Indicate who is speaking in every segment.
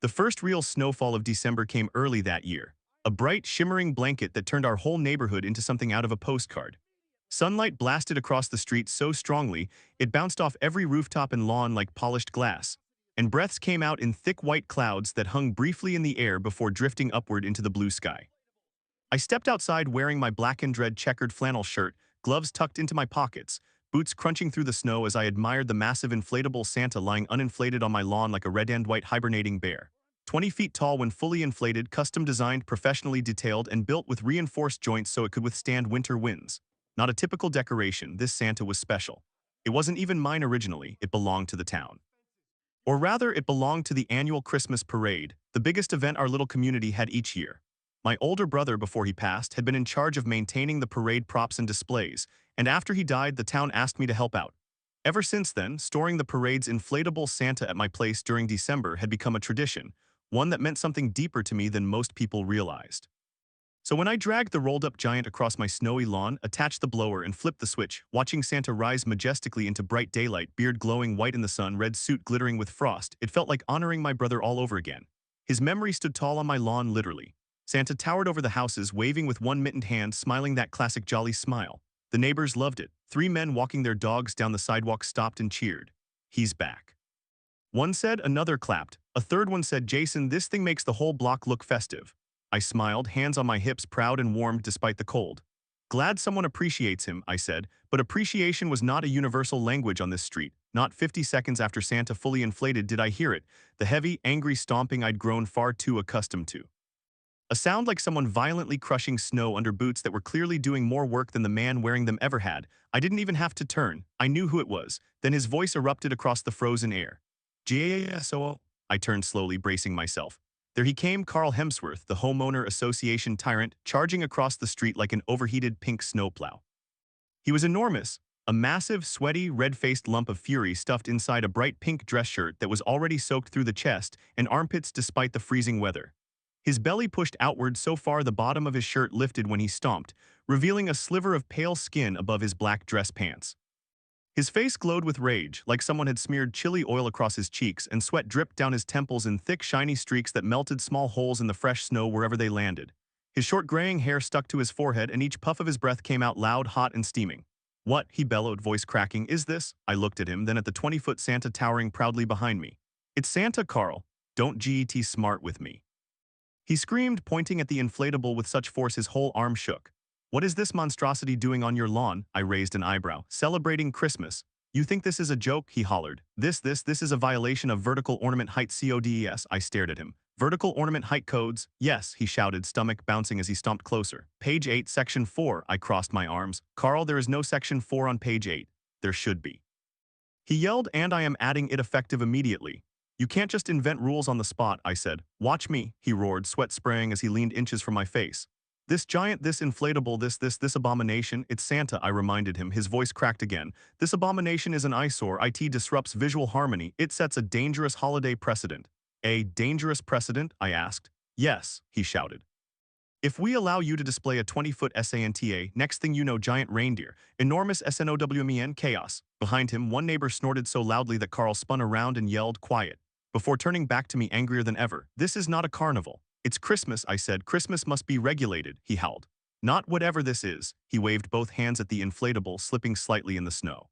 Speaker 1: The first real snowfall of December came early that year, a bright, shimmering blanket that turned our whole neighborhood into something out of a postcard. Sunlight blasted across the street so strongly, it bounced off every rooftop and lawn like polished glass, and breaths came out in thick white clouds that hung briefly in the air before drifting upward into the blue sky. I stepped outside wearing my black and red checkered flannel shirt, gloves tucked into my pockets, boots crunching through the snow as I admired the massive inflatable Santa lying uninflated on my lawn like a red and white hibernating bear. 20 feet tall when fully inflated, custom designed, professionally detailed, and built with reinforced joints so it could withstand winter winds. Not a typical decoration, this Santa was special. It wasn't even mine originally, it belonged to the town. Or rather, it belonged to the annual Christmas parade, the biggest event our little community had each year. My older brother, before he passed, had been in charge of maintaining the parade props and displays, and after he died, the town asked me to help out. Ever since then, storing the parade's inflatable Santa at my place during December had become a tradition, one that meant something deeper to me than most people realized. So when I dragged the rolled-up giant across my snowy lawn, attached the blower, and flipped the switch, watching Santa rise majestically into bright daylight, beard glowing white in the sun, red suit glittering with frost, it felt like honoring my brother all over again. His memory stood tall on my lawn, literally. Santa towered over the houses, waving with one mittened hand, smiling that classic jolly smile. The neighbors loved it. 3 men walking their dogs down the sidewalk stopped and cheered. "He's back." One said, another clapped. A third one said, "Jason, this thing makes the whole block look festive." I smiled, hands on my hips, proud and warmed despite the cold. "Glad someone appreciates him," I said, but appreciation was not a universal language on this street. Not 50 seconds after Santa fully inflated did I hear it, the heavy, angry stomping I'd grown far too accustomed to. A sound like someone violently crushing snow under boots that were clearly doing more work than the man wearing them ever had. I didn't even have to turn. I knew who it was. Then his voice erupted across the frozen air. "GASO." I turned slowly, bracing myself. There he came, Carl Hemsworth, the Homeowner Association tyrant, charging across the street like an overheated pink snowplow. He was enormous, a massive, sweaty, red-faced lump of fury stuffed inside a bright pink dress shirt that was already soaked through the chest and armpits despite the freezing weather. His belly pushed outward so far the bottom of his shirt lifted when he stomped, revealing a sliver of pale skin above his black dress pants. His face glowed with rage, like someone had smeared chili oil across his cheeks, and sweat dripped down his temples in thick, shiny streaks that melted small holes in the fresh snow wherever they landed. His short graying hair stuck to his forehead, and each puff of his breath came out loud, hot, and steaming. "What?" he bellowed, voice cracking. "Is this?" I looked at him, then at the 20-foot Santa towering proudly behind me. "It's Santa, Carl. Don't get smart with me." He screamed, pointing at the inflatable with such force his whole arm shook. "What is this monstrosity doing on your lawn?" I raised an eyebrow. "Celebrating Christmas. You think this is a joke?" he hollered. This is a violation of vertical ornament height codes. I stared at him. "Vertical ornament height codes?" "Yes," he shouted, stomach bouncing as he stomped closer. "Page 8, Section 4, I crossed my arms. "Carl, there is no Section 4 on page 8. There should be." He yelled, "And I am adding it effective immediately." "You can't just invent rules on the spot," I said. "Watch me," he roared, sweat spraying as he leaned inches from my face. "This giant, this inflatable, this abomination, it's Santa," I reminded him, his voice cracked again. "This abomination is an eyesore, it disrupts visual harmony, it sets a dangerous holiday precedent." "A dangerous precedent?" I asked. "Yes," he shouted. "If we allow you to display a 20-foot Santa, next thing you know, giant reindeer, enormous snowmen, chaos." Behind him, one neighbor snorted so loudly that Carl spun around and yelled, "Quiet," before turning back to me angrier than ever. "This is not a carnival. It's Christmas," I said. "Christmas must be regulated," he howled. "Not whatever this is." He waved both hands at the inflatable, slipping slightly in the snow.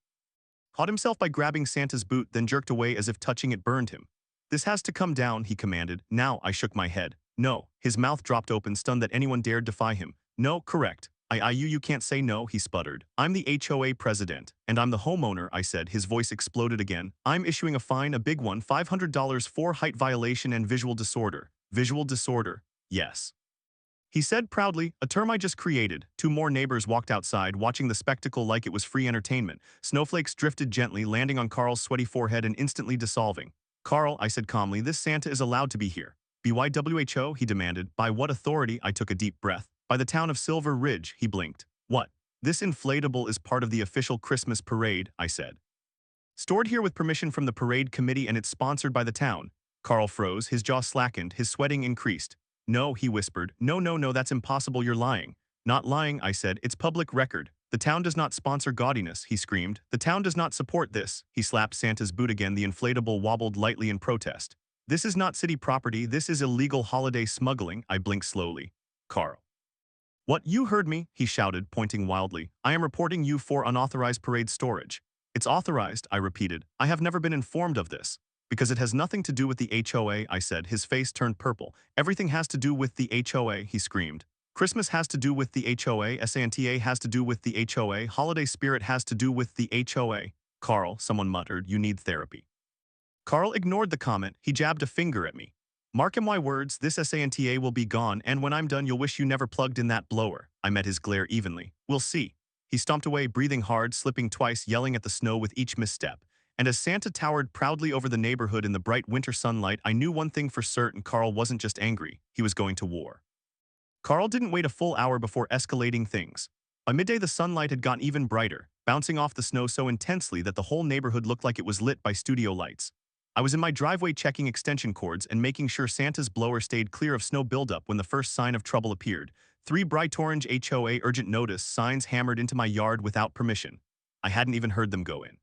Speaker 1: Caught himself by grabbing Santa's boot, then jerked away as if touching it burned him. "This has to come down," he commanded. "Now," I shook my head. "No." His mouth dropped open, stunned that anyone dared defy him. "No, correct. You can't say no," he sputtered. "I'm the HOA president, and I'm the homeowner," I said. His voice exploded again. "I'm issuing a fine, a big one, $500 for height violation and visual disorder." "Visual disorder?" "Yes," he said proudly, "a term I just created." 2 more neighbors walked outside, watching the spectacle like it was free entertainment. Snowflakes drifted gently, landing on Carl's sweaty forehead and instantly dissolving. "Carl," I said calmly, "this Santa is allowed to be here." "BYWHO?" he demanded. "By what authority?" I took a deep breath. "By the town of Silver Ridge," he blinked. "What?" "This inflatable is part of the official Christmas parade," I said. "Stored here with permission from the parade committee, and it's sponsored by the town." Carl froze, his jaw slackened, his sweating increased. "No," he whispered. No, that's impossible, you're lying." "Not lying," I said. "It's public record. The town does not sponsor gaudiness," he screamed. "The town does not support this." He slapped Santa's boot again. The inflatable wobbled lightly in protest. This is not city property, this is illegal holiday smuggling, I blinked slowly. Carl. What, you heard me, he shouted, pointing wildly. I am reporting you for unauthorized parade storage. It's authorized, I repeated. I have never been informed of this. Because it has nothing to do with the HOA, I said. His face turned purple. Everything has to do with the HOA, he screamed. Christmas has to do with the HOA, Santa has to do with the HOA, holiday spirit has to do with the HOA. Carl, someone muttered, you need therapy. Carl ignored the comment. He jabbed a finger at me. Mark my words, this Santa will be gone, and when I'm done you'll wish you never plugged in that blower. I met his glare evenly. We'll see. He stomped away, breathing hard, slipping twice, yelling at the snow with each misstep. And as Santa towered proudly over the neighborhood in the bright winter sunlight, I knew one thing for certain: Carl wasn't just angry, he was going to war. Carl didn't wait a full hour before escalating things. By midday the sunlight had gotten even brighter, bouncing off the snow so intensely that the whole neighborhood looked like it was lit by studio lights. I was in my driveway checking extension cords and making sure Santa's blower stayed clear of snow buildup when the first sign of trouble appeared. 3 bright orange HOA urgent notice signs hammered into my yard without permission. I hadn't even heard them go in.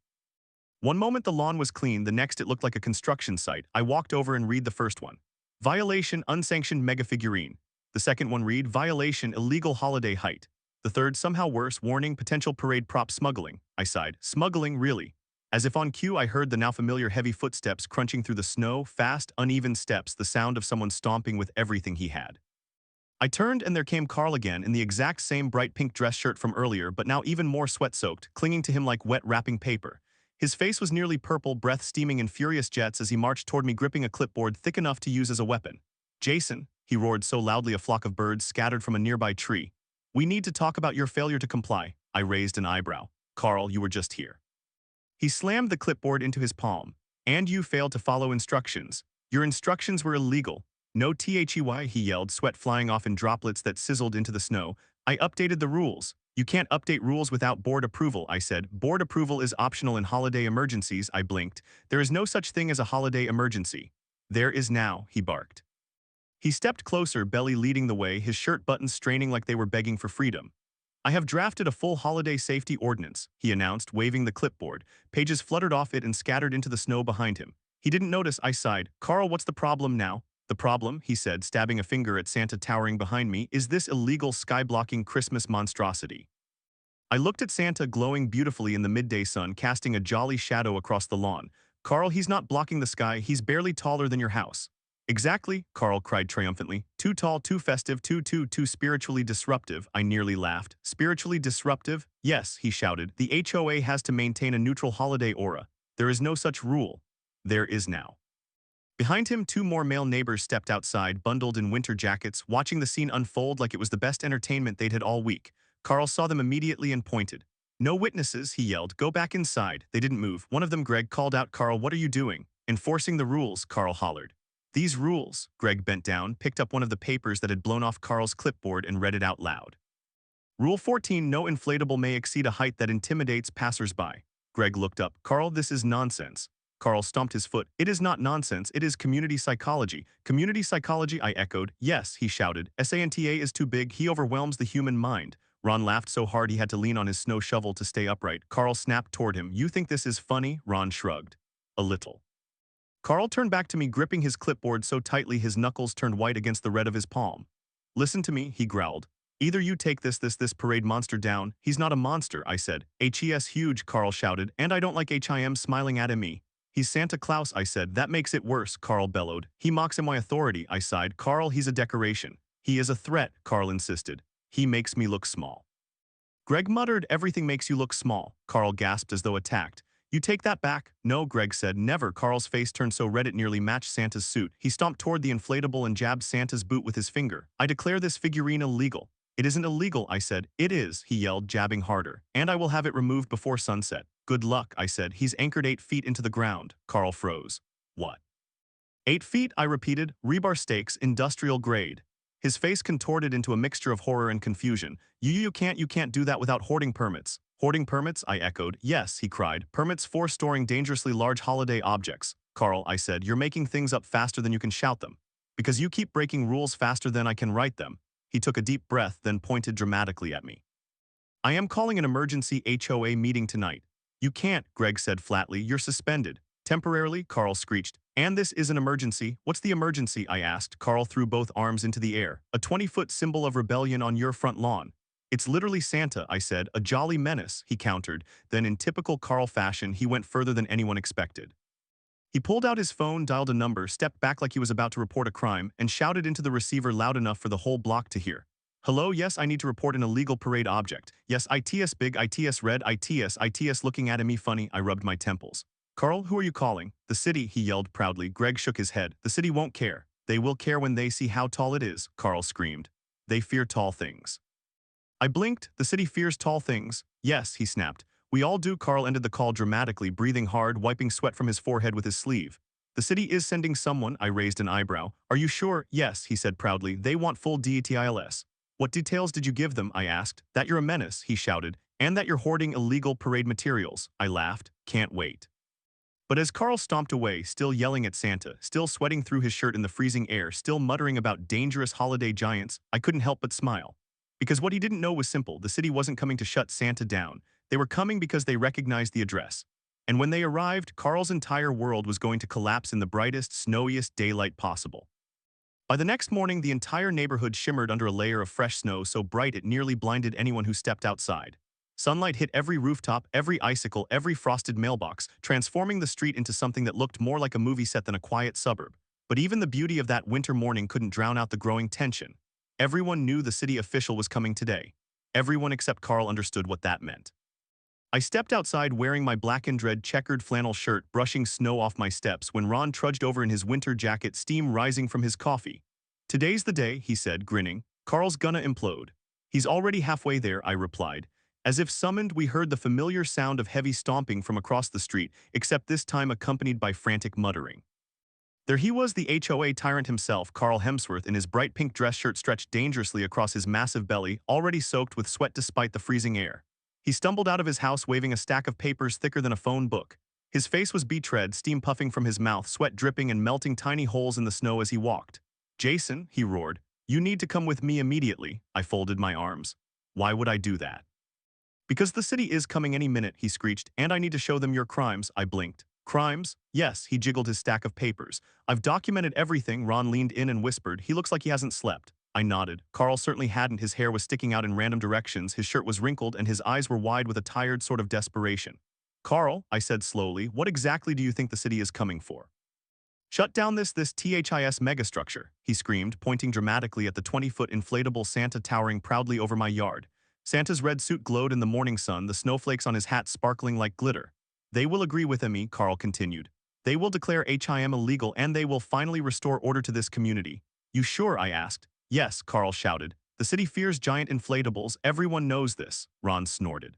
Speaker 1: One moment the lawn was clean, the next it looked like a construction site. I walked over and read the first one. Violation, unsanctioned mega figurine. The second one read, violation, illegal holiday height. The third, somehow worse, warning, potential parade prop smuggling. I sighed. Smuggling, really? As if on cue, I heard the now familiar heavy footsteps crunching through the snow, fast, uneven steps, the sound of someone stomping with everything he had. I turned and there came Carl again in the exact same bright pink dress shirt from earlier, but now even more sweat-soaked, clinging to him like wet wrapping paper. His face was nearly purple, breath steaming in furious jets as he marched toward me, gripping a clipboard thick enough to use as a weapon. Jason, he roared so loudly a flock of birds scattered from a nearby tree. We need to talk about your failure to comply. I raised an eyebrow. Carl, you were just here. He slammed the clipboard into his palm. And you failed to follow instructions. Your instructions were illegal. No THEY, he yelled, sweat flying off in droplets that sizzled into the snow. I updated the rules. You can't update rules without board approval, I said. Board approval is optional in holiday emergencies, I blinked. There is no such thing as a holiday emergency. There is now, he barked. He stepped closer, belly leading the way, his shirt buttons straining like they were begging for freedom. I have drafted a full holiday safety ordinance, he announced, waving the clipboard. Pages fluttered off it and scattered into the snow behind him. He didn't notice, I sighed. Carl, what's the problem now? The problem, he said, stabbing a finger at Santa towering behind me, is this illegal sky-blocking Christmas monstrosity. I looked at Santa glowing beautifully in the midday sun, casting a jolly shadow across the lawn. Carl, he's not blocking the sky, he's barely taller than your house. Exactly, Carl cried triumphantly. Too tall, too festive, too spiritually disruptive, I nearly laughed. Spiritually disruptive? Yes, he shouted. The HOA has to maintain a neutral holiday aura. There is no such rule. There is now. Behind him, 2 more male neighbors stepped outside, bundled in winter jackets, watching the scene unfold like it was the best entertainment they'd had all week. Carl saw them immediately and pointed. No witnesses, he yelled. Go back inside. They didn't move. One of them, Greg, called out. Carl, what are you doing? Enforcing the rules, Carl hollered. These rules, Greg bent down, picked up one of the papers that had blown off Carl's clipboard and read it out loud. Rule 14, no inflatable may exceed a height that intimidates passersby. Greg looked up. Carl, this is nonsense. Carl stomped his foot. It is not nonsense, it is community psychology. Community psychology, I echoed. Yes, he shouted. Santa is too big, he overwhelms the human mind. Ron laughed so hard he had to lean on his snow shovel to stay upright. Carl snapped toward him. You think this is funny? Ron shrugged. A little. Carl turned back to me, gripping his clipboard so tightly his knuckles turned white against the red of his palm. Listen to me, he growled. Either you take this parade monster down. He's not a monster, I said. HES huge, Carl shouted, and I don't like HIM smiling at me. He's Santa Claus, I said. That makes it worse, Carl bellowed. He mocks in my authority, I sighed. Carl, he's a decoration. He is a threat, Carl insisted. He makes me look small. Greg muttered. Everything makes you look small, Carl gasped as though attacked. You take that back? No, Greg said. Never. Carl's face turned so red it nearly matched Santa's suit. He stomped toward the inflatable and jabbed Santa's boot with his finger. I declare this figurine illegal. It isn't illegal, I said. It is, he yelled, jabbing harder. And I will have it removed before sunset. Good luck, I said. He's anchored 8 feet into the ground. Carl froze. What? 8 feet, I repeated. Rebar stakes, industrial grade. His face contorted into a mixture of horror and confusion. You can't do that without hoarding permits. Hoarding permits? I echoed. Yes, he cried. Permits for storing dangerously large holiday objects. Carl, I said, you're making things up faster than you can shout them. Because you keep breaking rules faster than I can write them. He took a deep breath, then pointed dramatically at me. I am calling an emergency HOA meeting tonight. You can't, Greg said flatly. You're suspended. Temporarily, Carl screeched. And this is an emergency. What's the emergency? I asked. Carl threw both arms into the air. A 20-foot symbol of rebellion on your front lawn. It's literally Santa, I said. A jolly menace, he countered. Then in typical Carl fashion, he went further than anyone expected. He pulled out his phone, dialed a number, stepped back like he was about to report a crime, and shouted into the receiver loud enough for the whole block to hear. Hello, yes, I need to report an illegal parade object. Yes, ITS big, ITS red, ITS looking at me funny. I rubbed my temples. Carl, who are you calling? The city, he yelled proudly. Greg shook his head. The city won't care. They will care when they see how tall it is, Carl screamed. They fear tall things. I blinked. The city fears tall things. Yes, he snapped. We all do. Carl ended the call dramatically, breathing hard, wiping sweat from his forehead with his sleeve. The city is sending someone, I raised an eyebrow. Are you sure? Yes, he said proudly. They want full details. What details did you give them? I asked. That you're a menace, he shouted. And that you're hoarding illegal parade materials. I laughed. Can't wait. But as Carl stomped away, still yelling at Santa, still sweating through his shirt in the freezing air, still muttering about dangerous holiday giants, I couldn't help but smile. Because what he didn't know was simple. The city wasn't coming to shut Santa down. They were coming because they recognized the address. And when they arrived, Carl's entire world was going to collapse in the brightest, snowiest daylight possible. By the next morning, the entire neighborhood shimmered under a layer of fresh snow so bright it nearly blinded anyone who stepped outside. Sunlight hit every rooftop, every icicle, every frosted mailbox, transforming the street into something that looked more like a movie set than a quiet suburb. But even the beauty of that winter morning couldn't drown out the growing tension. Everyone knew the city official was coming today. Everyone except Carl understood what that meant. I stepped outside wearing my black and red checkered flannel shirt, brushing snow off my steps when Ron trudged over in his winter jacket, steam rising from his coffee. Today's the day, he said, grinning. Carl's gonna implode. He's already halfway there, I replied. As if summoned, we heard the familiar sound of heavy stomping from across the street, except this time accompanied by frantic muttering. There he was, the HOA tyrant himself, Carl Hemsworth, in his bright pink dress shirt stretched dangerously across his massive belly, already soaked with sweat despite the freezing air. He stumbled out of his house waving a stack of papers thicker than a phone book. His face was beet-red, steam puffing from his mouth, sweat dripping and melting tiny holes in the snow as he walked. Jason, he roared, you need to come with me immediately. I folded my arms. Why would I do that? Because the city is coming any minute, he screeched, and I need to show them your crimes. I blinked. Crimes? Yes, he jiggled his stack of papers. I've documented everything. Ron leaned in and whispered. He looks like he hasn't slept. I nodded. Carl certainly hadn't. His hair was sticking out in random directions, his shirt was wrinkled, and his eyes were wide with a tired sort of desperation. Carl, I said slowly, what exactly do you think the city is coming for? Shut down this THIS megastructure, he screamed, pointing dramatically at the 20-foot inflatable Santa towering proudly over my yard. Santa's red suit glowed in the morning sun, the snowflakes on his hat sparkling like glitter. They will agree with me, Carl continued. They will declare HIM illegal and they will finally restore order to this community. You sure? I asked. Yes, Carl shouted. The city fears giant inflatables. Everyone knows this, Ron snorted.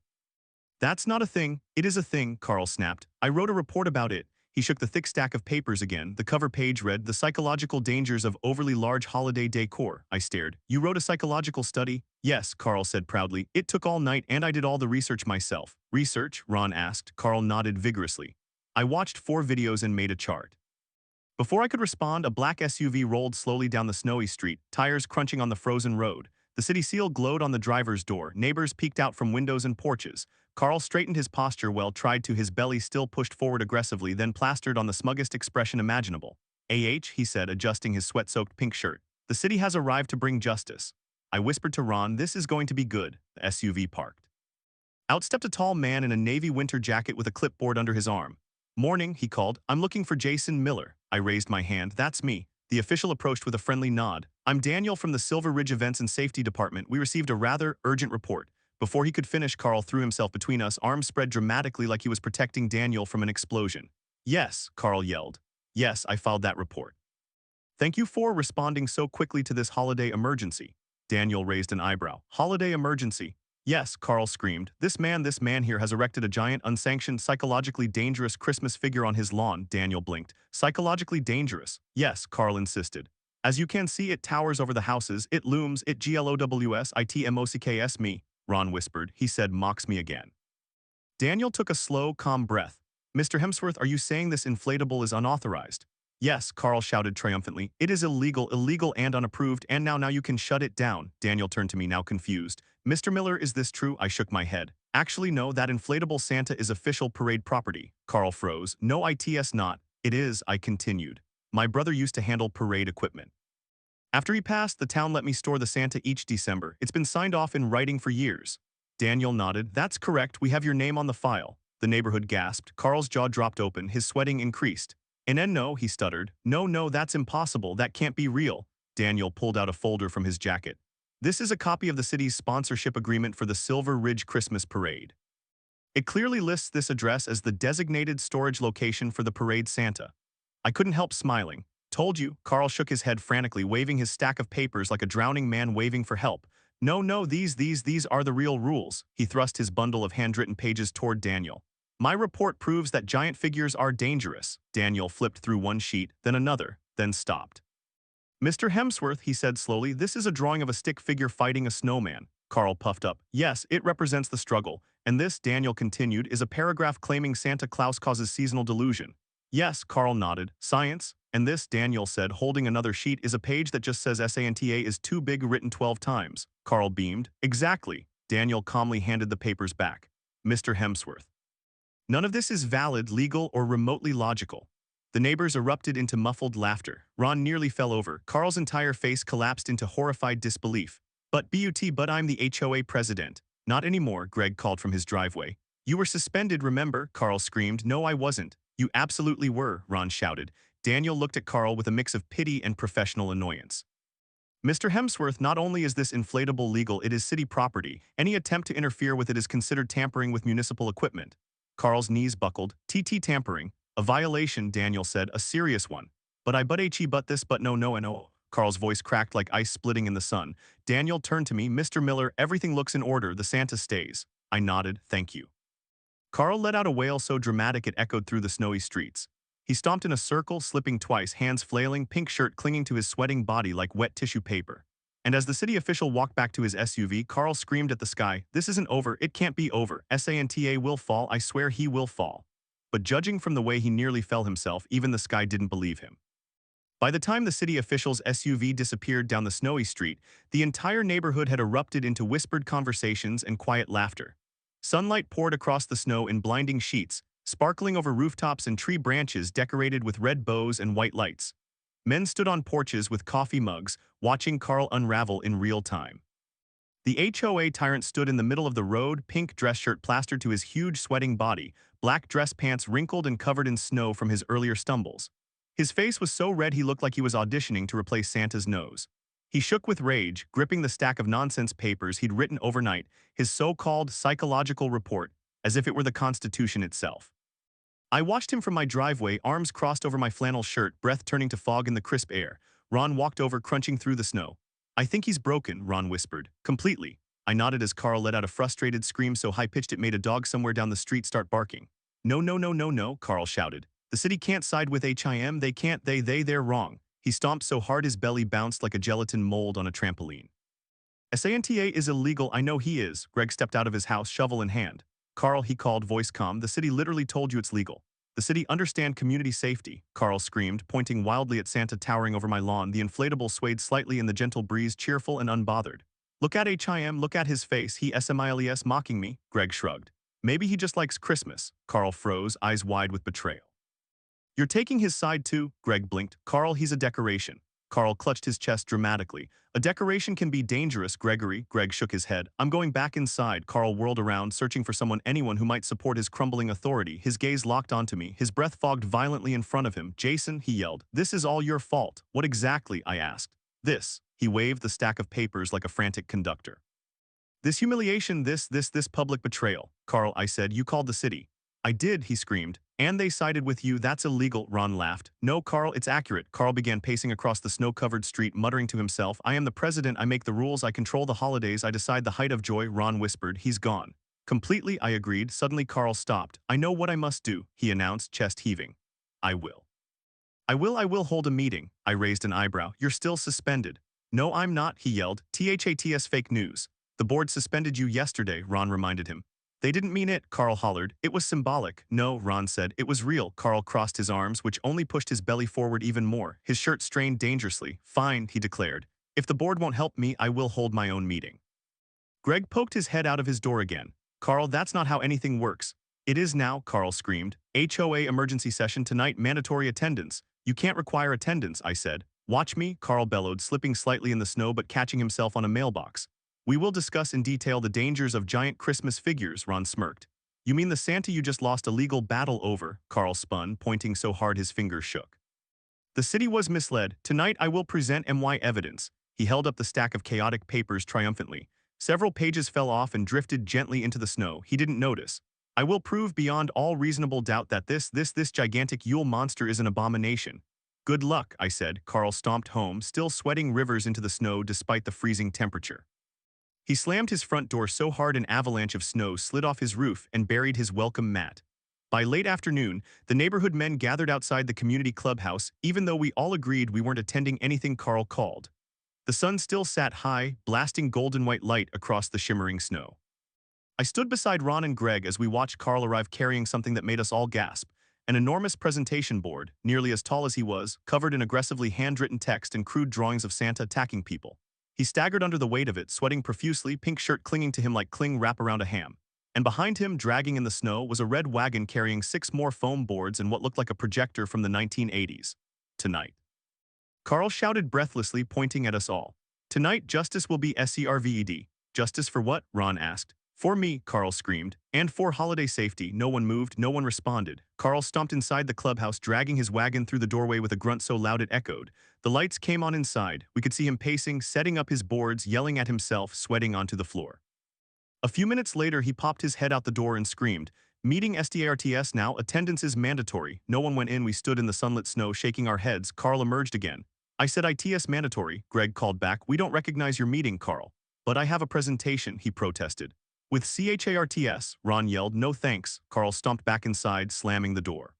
Speaker 1: That's not a thing. It is a thing, Carl snapped. I wrote a report about it. He shook the thick stack of papers again. The cover page read, The Psychological Dangers of Overly Large Holiday Decor. I stared. You wrote a psychological study? Yes, Carl said proudly. It took all night and I did all the research myself. Research? Ron asked. Carl nodded vigorously. I watched 4 videos and made a chart. Before I could respond, a black SUV rolled slowly down the snowy street, tires crunching on the frozen road. The city seal glowed on the driver's door. Neighbors peeked out from windows and porches. Carl straightened his posture well, tried to, his belly still pushed forward aggressively, then plastered on the smuggest expression imaginable. He said, adjusting his sweat-soaked pink shirt. The city has arrived to bring justice. I whispered to Ron, this is going to be good. The SUV parked. Out stepped a tall man in a navy winter jacket with a clipboard under his arm. Morning, he called. I'm looking for Jason Miller. I raised my hand. That's me. The official approached with a friendly nod. I'm Daniel from the Silver Ridge Events and Safety Department. We received a rather urgent report. Before he could finish, Carl threw himself between us, arms spread dramatically like he was protecting Daniel from an explosion. Yes, Carl yelled. Yes, I filed that report. Thank you for responding so quickly to this holiday emergency. Daniel raised an eyebrow. Holiday emergency? Yes, Carl screamed. This man here has erected a giant, unsanctioned, psychologically dangerous Christmas figure on his lawn. Daniel blinked. Psychologically dangerous? Yes, Carl insisted. As you can see, it towers over the houses. It looms. It glowsitmocks me. Ron whispered. He said, mocks me again. Daniel took a slow, calm breath. Mr. Hemsworth, are you saying this inflatable is unauthorized? Yes, Carl shouted triumphantly. It is illegal, illegal and unapproved, and now you can shut it down. Daniel turned to me, now confused. Mr. Miller, is this true? I shook my head. Actually, no, that inflatable Santa is official parade property. Carl froze. No, it's not. It is, I continued. My brother used to handle parade equipment. After he passed, the town let me store the Santa each December. It's been signed off in writing for years. Daniel nodded. That's correct, we have your name on the file. The neighborhood gasped. Carl's jaw dropped open, his sweating increased. And then no, he stuttered. No, that's impossible, that can't be real. Daniel pulled out a folder from his jacket. This is a copy of the city's sponsorship agreement for the Silver Ridge Christmas Parade. It clearly lists this address as the designated storage location for the parade Santa. I couldn't help smiling. Told you, Carl shook his head frantically, waving his stack of papers like a drowning man waving for help. No, these are the real rules. He thrust his bundle of handwritten pages toward Daniel. My report proves that giant figures are dangerous. Daniel flipped through one sheet, then another, then stopped. Mr. Hemsworth, he said slowly, this is a drawing of a stick figure fighting a snowman. Carl puffed up. Yes, it represents the struggle. And this, Daniel continued, is a paragraph claiming Santa Claus causes seasonal delusion. Yes, Carl nodded. Science. And this, Daniel said, holding another sheet, is a page that just says Santa is too big, written 12 times. Carl beamed. Exactly. Daniel calmly handed the papers back. Mr. Hemsworth. None of this is valid, legal, or remotely logical. The neighbors erupted into muffled laughter. Ron nearly fell over. Carl's entire face collapsed into horrified disbelief. But I'm the HOA president. Not anymore, Greg called from his driveway. You were suspended, remember? Carl screamed. No, I wasn't. You absolutely were, Ron shouted. Daniel looked at Carl with a mix of pity and professional annoyance. Mr. Hemsworth, not only is this inflatable legal, it is city property. Any attempt to interfere with it is considered tampering with municipal equipment. Carl's knees buckled. Tampering. A violation, Daniel said, a serious one. But this, but no. Carl's voice cracked like ice splitting in the sun. Daniel turned to me. Mr. Miller, everything looks in order, the Santa stays. I nodded, thank you. Carl let out a wail so dramatic it echoed through the snowy streets. He stomped in a circle, slipping twice, hands flailing, pink shirt clinging to his sweating body like wet tissue paper. And as the city official walked back to his SUV, Carl screamed at the sky, this isn't over, it can't be over, Santa will fall, I swear he will fall. But judging from the way he nearly fell himself, even the sky didn't believe him. By the time the city official's SUV disappeared down the snowy street, the entire neighborhood had erupted into whispered conversations and quiet laughter. Sunlight poured across the snow in blinding sheets, sparkling over rooftops and tree branches decorated with red bows and white lights. Men stood on porches with coffee mugs, watching Carl unravel in real time. The HOA tyrant stood in the middle of the road, pink dress shirt plastered to his huge sweating body, black dress pants wrinkled and covered in snow from his earlier stumbles. His face was so red he looked like he was auditioning to replace Santa's nose. He shook with rage, gripping the stack of nonsense papers he'd written overnight, his so-called psychological report, as if it were the Constitution itself. I watched him from my driveway, arms crossed over my flannel shirt, breath turning to fog in the crisp air. Ron walked over, crunching through the snow. I think he's broken, Ron whispered. Completely. I nodded as Carl let out a frustrated scream so high-pitched it made a dog somewhere down the street start barking. No, Carl shouted. The city can't side with HIM, they can't, they're wrong. He stomped so hard his belly bounced like a gelatin mold on a trampoline. Santa is illegal, I know he is. Greg stepped out of his house, shovel in hand. Carl, he called, voice calm, the city literally told you it's legal. The city understand community safety, Carl screamed, pointing wildly at Santa towering over my lawn. The inflatable swayed slightly in the gentle breeze, cheerful and unbothered. Look at HIM, look at his face, he smiles mocking me, Greg shrugged. Maybe he just likes Christmas. Carl froze, eyes wide with betrayal. You're taking his side too, Greg blinked. Carl, he's a decoration. Carl clutched his chest dramatically. A decoration can be dangerous, Gregory. Greg shook his head. I'm going back inside. Carl whirled around, searching for anyone who might support his crumbling authority. His gaze locked onto me, his breath fogged violently in front of him. Jason, he yelled. This is all your fault. What exactly? I asked. This. He waved the stack of papers like a frantic conductor. This humiliation, this public betrayal. Carl, I said, you called the city. I did, he screamed. And they sided with you, that's illegal, Ron laughed. No, Carl, it's accurate. Carl began pacing across the snow-covered street, muttering to himself, I am the president, I make the rules, I control the holidays, I decide the height of joy. Ron whispered, he's gone. Completely, I agreed. Suddenly Carl stopped. I know what I must do, he announced, chest heaving. I will hold a meeting. I raised an eyebrow. You're still suspended. No, I'm not, he yelled. THATS fake news. The board suspended you yesterday, Ron reminded him. They didn't mean it, Carl hollered. It was symbolic. No, Ron said. It was real. Carl crossed his arms, which only pushed his belly forward even more. His shirt strained dangerously. Fine, he declared. If the board won't help me, I will hold my own meeting. Greg poked his head out of his door again. Carl, that's not how anything works. It is now, Carl screamed. HOA emergency session tonight, mandatory attendance. You can't require attendance, I said. Watch me, Carl bellowed, slipping slightly in the snow but catching himself on a mailbox. We will discuss in detail the dangers of giant Christmas figures, Ron smirked. You mean the Santa you just lost a legal battle over, Carl spun, pointing so hard his fingers shook. The city was misled. Tonight I will present MY evidence. He held up the stack of chaotic papers triumphantly. Several pages fell off and drifted gently into the snow. He didn't notice. I will prove beyond all reasonable doubt that this gigantic Yule monster is an abomination. Good luck, I said. Carl stomped home, still sweating rivers into the snow despite the freezing temperature. He slammed his front door so hard an avalanche of snow slid off his roof and buried his welcome mat. By late afternoon, the neighborhood men gathered outside the community clubhouse, even though we all agreed we weren't attending anything Carl called. The sun still sat high, blasting golden-white light across the shimmering snow. I stood beside Ron and Greg as we watched Carl arrive carrying something that made us all gasp, an enormous presentation board, nearly as tall as he was, covered in aggressively handwritten text and crude drawings of Santa attacking people. He staggered under the weight of it, sweating profusely, pink shirt clinging to him like cling wrap around a ham. And behind him, dragging in the snow, was a red wagon carrying 6 more foam boards and what looked like a projector from the 1980s. Tonight. Carl shouted breathlessly, pointing at us all. Tonight, justice will be SERVED. Justice for what? Ron asked. For me, Carl screamed. And for holiday safety. No one moved, no one responded. Carl stomped inside the clubhouse, dragging his wagon through the doorway with a grunt so loud it echoed. The lights came on inside. We could see him pacing, setting up his boards, yelling at himself, sweating onto the floor. A few minutes later, he popped his head out the door and screamed, "Meeting SDARTS now, attendance is mandatory." No one went in. We stood in the sunlit snow, shaking our heads. Carl emerged again. I said ITS mandatory, Greg called back. We don't recognize your meeting, Carl. But I have a presentation, he protested. With CHARTS, Ron yelled. No thanks. Carl stomped back inside, slamming the door.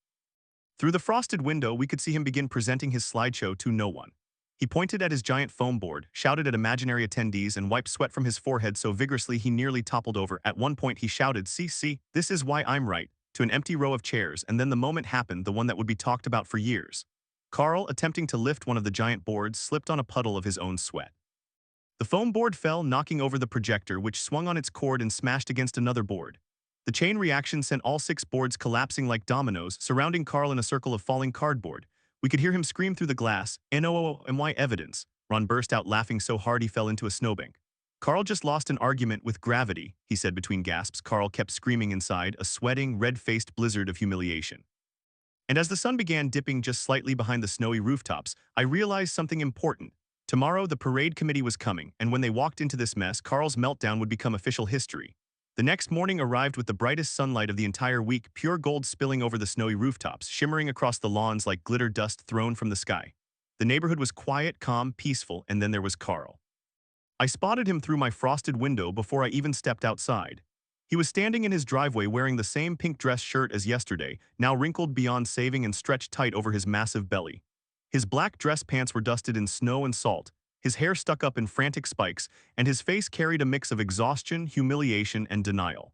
Speaker 1: Through the frosted window, we could see him begin presenting his slideshow to no one. He pointed at his giant foam board, shouted at imaginary attendees, and wiped sweat from his forehead so vigorously he nearly toppled over. At one point, he shouted, see, this is why I'm right, to an empty row of chairs, and then the moment happened, the one that would be talked about for years. Carl, attempting to lift one of the giant boards, slipped on a puddle of his own sweat. The foam board fell, knocking over the projector, which swung on its cord and smashed against another board. The chain reaction sent all 6 boards collapsing like dominoes, surrounding Carl in a circle of falling cardboard. We could hear him scream through the glass, "NOOMY evidence." Ron burst out laughing so hard he fell into a snowbank. Carl just lost an argument with gravity, he said between gasps. Carl kept screaming inside, a sweating, red-faced blizzard of humiliation. And as the sun began dipping just slightly behind the snowy rooftops, I realized something important. Tomorrow, the parade committee was coming, and when they walked into this mess, Carl's meltdown would become official history. The next morning arrived with the brightest sunlight of the entire week, pure gold spilling over the snowy rooftops, shimmering across the lawns like glitter dust thrown from the sky. The neighborhood was quiet, calm, peaceful, and then there was Carl. I spotted him through my frosted window before I even stepped outside. He was standing in his driveway wearing the same pink dress shirt as yesterday, now wrinkled beyond saving and stretched tight over his massive belly. His black dress pants were dusted in snow and salt, his hair stuck up in frantic spikes, and his face carried a mix of exhaustion, humiliation, and denial.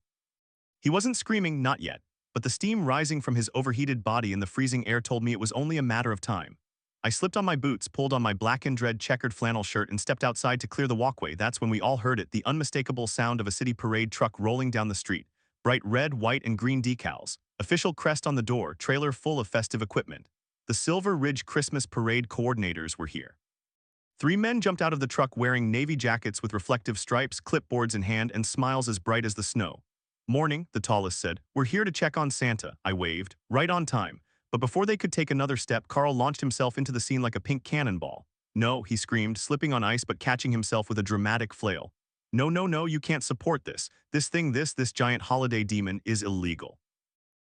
Speaker 1: He wasn't screaming, not yet, but the steam rising from his overheated body in the freezing air told me it was only a matter of time. I slipped on my boots, pulled on my black and red checkered flannel shirt, and stepped outside to clear the walkway. That's when we all heard it, the unmistakable sound of a city parade truck rolling down the street. Bright red, white, and green decals. Official crest on the door, trailer full of festive equipment. The Silver Ridge Christmas Parade coordinators were here. 3 men jumped out of the truck wearing navy jackets with reflective stripes, clipboards in hand, and smiles as bright as the snow. Morning, the tallest said. We're here to check on Santa, I waved. Right on time. But before they could take another step, Carl launched himself into the scene like a pink cannonball. No, he screamed, slipping on ice but catching himself with a dramatic flail. No, you can't support this. This giant holiday demon is illegal.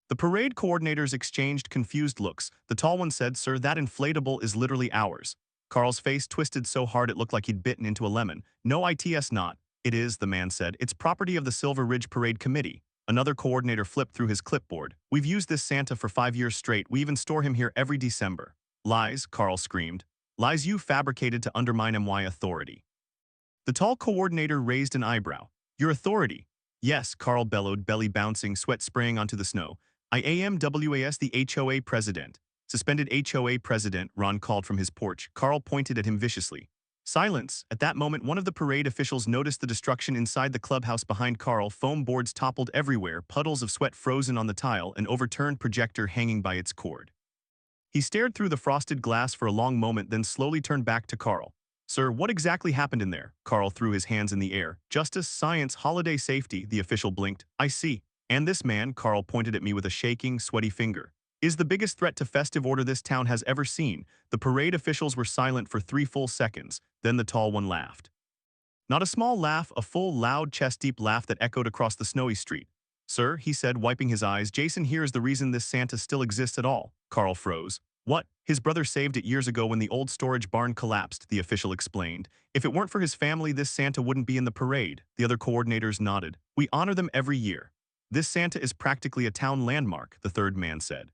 Speaker 1: The parade coordinators exchanged confused looks. The tall one said, Sir, that inflatable is literally ours. Carl's face twisted so hard it looked like he'd bitten into a lemon. No, it's not. It is, the man said. It's property of the Silver Ridge Parade Committee. Another coordinator flipped through his clipboard. We've used this Santa for 5 years straight. We even store him here every December. Lies, Carl screamed. Lies you fabricated to undermine MY authority. The tall coordinator raised an eyebrow. Your authority? Yes, Carl bellowed, belly bouncing, sweat spraying onto the snow. I am WAS the HOA president. Suspended HOA president, Ron called from his porch. Carl pointed at him viciously. Silence. At that moment, one of the parade officials noticed the destruction inside the clubhouse behind Carl. Foam boards toppled everywhere, puddles of sweat frozen on the tile, an overturned projector hanging by its cord. He stared through the frosted glass for a long moment, then slowly turned back to Carl. Sir, what exactly happened in there? Carl threw his hands in the air. Justice, science, holiday safety, the official blinked. I see. And this man, Carl pointed at me with a shaking, sweaty finger, is the biggest threat to festive order this town has ever seen. The parade officials were silent for 3 full seconds. Then the tall one laughed. Not a small laugh, a full, loud, chest-deep laugh that echoed across the snowy street. Sir, he said, wiping his eyes, Jason here is the reason this Santa still exists at all. Carl froze. What? His brother saved it years ago when the old storage barn collapsed, the official explained. If it weren't for his family, this Santa wouldn't be in the parade. The other coordinators nodded. We honor them every year. This Santa is practically a town landmark, the third man said.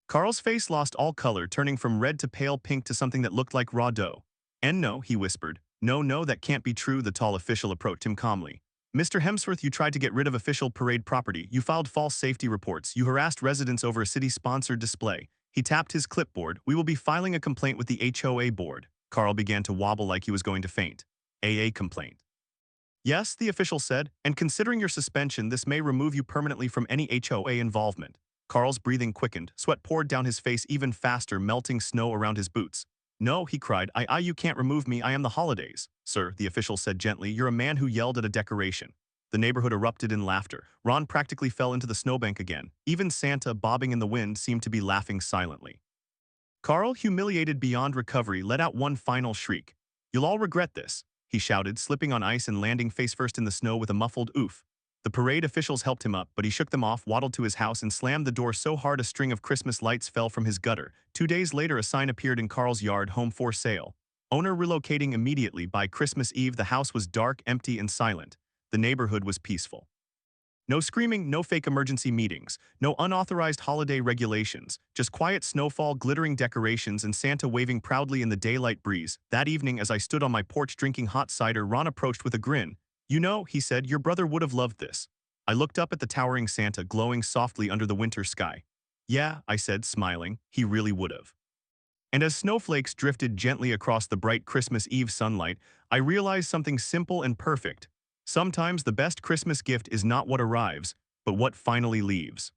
Speaker 1: Carl's face lost all color, turning from red to pale pink to something that looked like raw dough. And no, he whispered. No, that can't be true, the tall official approached him calmly. Mr. Hemsworth, you tried to get rid of official parade property. You filed false safety reports. You harassed residents over a city-sponsored display. He tapped his clipboard. We will be filing a complaint with the HOA board. Carl began to wobble like he was going to faint. AA complaint. Yes, the official said, and considering your suspension, this may remove you permanently from any HOA involvement. Carl's breathing quickened. Sweat poured down his face even faster, melting snow around his boots. No, he cried. You can't remove me. I am the holidays. Sir, the official said gently, you're a man who yelled at a decoration. The neighborhood erupted in laughter. Ron practically fell into the snowbank again. Even Santa, bobbing in the wind, seemed to be laughing silently. Carl, humiliated beyond recovery, let out one final shriek. You'll all regret this, he shouted, slipping on ice and landing face first in the snow with a muffled oof. The parade officials helped him up, but he shook them off, waddled to his house, and slammed the door so hard a string of Christmas lights fell from his gutter. 2 days later, a sign appeared in Carl's yard, home for sale. Owner relocating immediately. By Christmas Eve, the house was dark, empty, and silent. The neighborhood was peaceful. No screaming, no fake emergency meetings, no unauthorized holiday regulations, just quiet snowfall, glittering decorations, and Santa waving proudly in the daylight breeze. That evening, as I stood on my porch drinking hot cider, Ron approached with a grin. You know, he said, your brother would have loved this. I looked up at the towering Santa glowing softly under the winter sky. Yeah, I said, smiling, he really would have. And as snowflakes drifted gently across the bright Christmas Eve sunlight, I realized something simple and perfect. Sometimes the best Christmas gift is not what arrives, but what finally leaves.